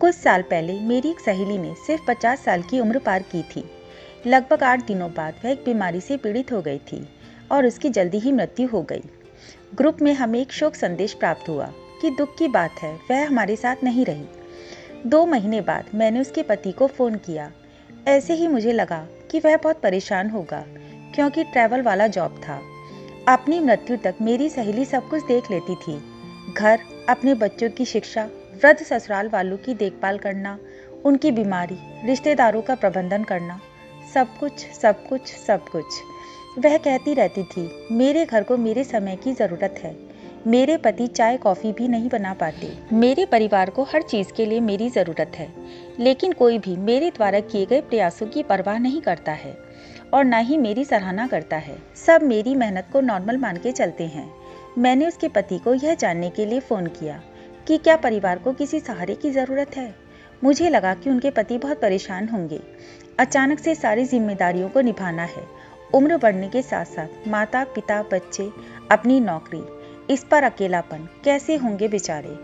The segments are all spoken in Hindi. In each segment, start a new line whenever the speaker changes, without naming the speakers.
कुछ साल पहले मेरी एक सहेली ने सिर्फ 50 साल की उम्र पार की थी। लगभग 8 दिनों बाद वह एक बीमारी से पीड़ित हो गई थी और उसकी जल्दी ही मृत्यु हो गई। ग्रुप में हमें एक शोक संदेश प्राप्त हुआ कि दुख की बात है, वह हमारे साथ नहीं रही। 2 महीने बाद मैंने उसके पति को फ़ोन किया। ऐसे ही मुझे लगा कि वह बहुत परेशान होगा क्योंकि ट्रैवल वाला जॉब था। अपनी मृत्यु तक मेरी सहेली सब कुछ देख लेती थी। घर, अपने बच्चों की शिक्षा, वृद्ध ससुराल वालों की देखभाल करना, उनकी बीमारी, रिश्तेदारों का प्रबंधन करना, सब कुछ। वह कहती रहती थी, मेरे घर को मेरे समय की ज़रूरत है। मेरे पति चाय कॉफ़ी भी नहीं बना पाते। मेरे परिवार को हर चीज़ के लिए मेरी ज़रूरत है, लेकिन कोई भी मेरे द्वारा किए गए प्रयासों की परवाह नहीं करता है और न ही मेरी सराहना करता है। सब मेरी मेहनत को नॉर्मल मान के चलते हैं। मैंने उसके पति को यह जानने के लिए फ़ोन किया कि क्या परिवार को किसी सहारे की ज़रूरत है। मुझे लगा कि उनके पति बहुत परेशान होंगे। अचानक से सारी जिम्मेदारियों को निभाना है। उम्र बढ़ने के साथ साथ माता पिता, बच्चे, अपनी नौकरी, इस पर अकेलापन, कैसे होंगे बेचारे।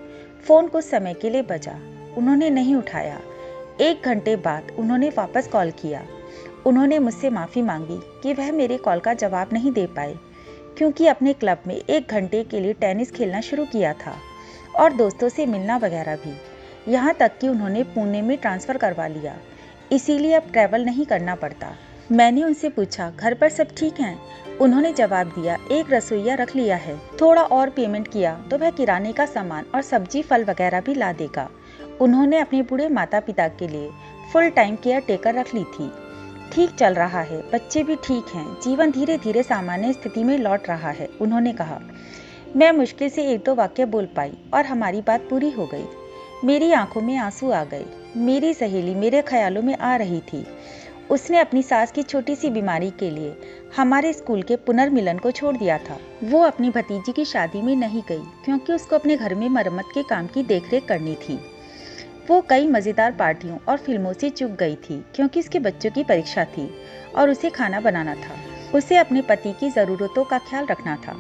फ़ोन कुछ समय के लिए बजा, उन्होंने नहीं उठाया। 1 घंटे बाद उन्होंने वापस कॉल किया। उन्होंने मुझसे माफ़ी मांगी कि वह मेरे कॉल का जवाब नहीं दे पाए क्योंकि अपने क्लब में 1 घंटे के लिए टेनिस खेलना शुरू किया था और दोस्तों से मिलना वगैरह भी। यहाँ तक कि उन्होंने पुणे में ट्रांसफ़र करवा लिया, इसीलिए अब ट्रैवल नहीं करना पड़ता। मैंने उनसे पूछा, घर पर सब ठीक हैं? उन्होंने जवाब दिया, एक रसोइया रख लिया है, थोड़ा और पेमेंट किया तो वह किराने का सामान और सब्जी फल वगैरह भी ला देगा। उन्होंने अपने बूढ़े माता पिता के लिए फुल टाइम केयर टेकर रख ली थी। ठीक चल रहा है, बच्चे भी ठीक हैं, जीवन धीरे धीरे सामान्य स्थिति में लौट रहा है, उन्होंने कहा। मैं मुश्किल से 1-2 वाक्य बोल पाई और हमारी बात पूरी हो गई। मेरी आंखों में आंसू आ गए। मेरी सहेली मेरे ख्यालों में आ रही थी। उसने अपनी सास की छोटी सी बीमारी के लिए हमारे स्कूल के पुनर्मिलन को छोड़ दिया था। वो अपनी भतीजी की शादी में नहीं गई क्योंकि उसको अपने घर में मरम्मत के काम की देखरेख करनी थी। वो कई मज़ेदार पार्टियों और फिल्मों से चूक गई थी क्योंकि उसके बच्चों की परीक्षा थी और उसे खाना बनाना था। उसे अपने पति की ज़रूरतों का ख्याल रखना था।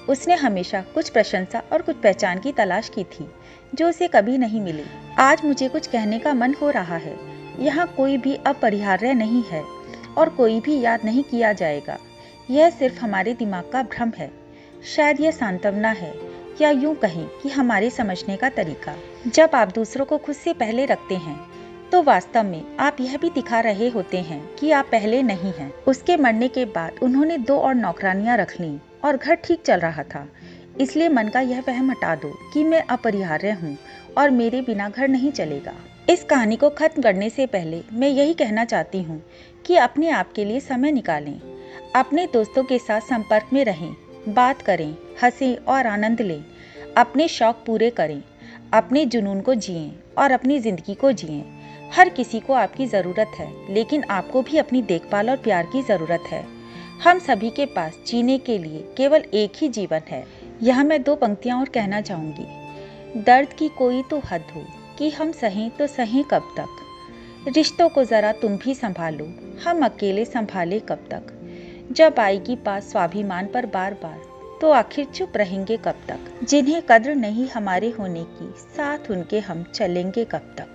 उसने हमेशा कुछ प्रशंसा और कुछ पहचान की तलाश की थी जो उसे कभी नहीं मिली। आज मुझे कुछ कहने का मन हो रहा है। यहाँ कोई भी अपरिहार्य नहीं है और कोई भी याद नहीं किया जाएगा। यह सिर्फ हमारे दिमाग का भ्रम है। शायद यह सांत्वना है या यूं कहें कि हमारे समझने का तरीका। जब आप दूसरों को खुद से पहले रखते हैं तो वास्तव में आप यह भी दिखा रहे होते हैं कि आप पहले नहीं हैं। उसके मरने के बाद उन्होंने 2 और नौकरानियां रख लीं और घर ठीक चल रहा था। इसलिए मन का यह वहम हटा दो कि मैं अपरिहार्य हूँ और मेरे बिना घर नहीं चलेगा। इस कहानी को खत्म करने से पहले मैं यही कहना चाहती हूँ कि अपने आप के लिए समय निकालें। अपने दोस्तों के साथ संपर्क में रहें, बात करें, हंसें और आनंद लें। अपने शौक पूरे करें, अपने जुनून को जिएं और अपनी ज़िंदगी को जिएं। हर किसी को आपकी ज़रूरत है, लेकिन आपको भी अपनी देखभाल और प्यार की ज़रूरत है। हम सभी के पास जीने के लिए केवल एक ही जीवन है। यहाँ मैं 2 पंक्तियाँ और कहना चाहूँगी। दर्द की कोई तो हद हो कि हम सहें तो सहें कब तक। रिश्तों को ज़रा तुम भी संभालो, हम अकेले संभाले कब तक। जब आएगी बात स्वाभिमान पर बार बार, तो आखिर चुप रहेंगे कब तक। जिन्हें कद्र नहीं हमारे होने की, साथ उनके हम चलेंगे कब तक।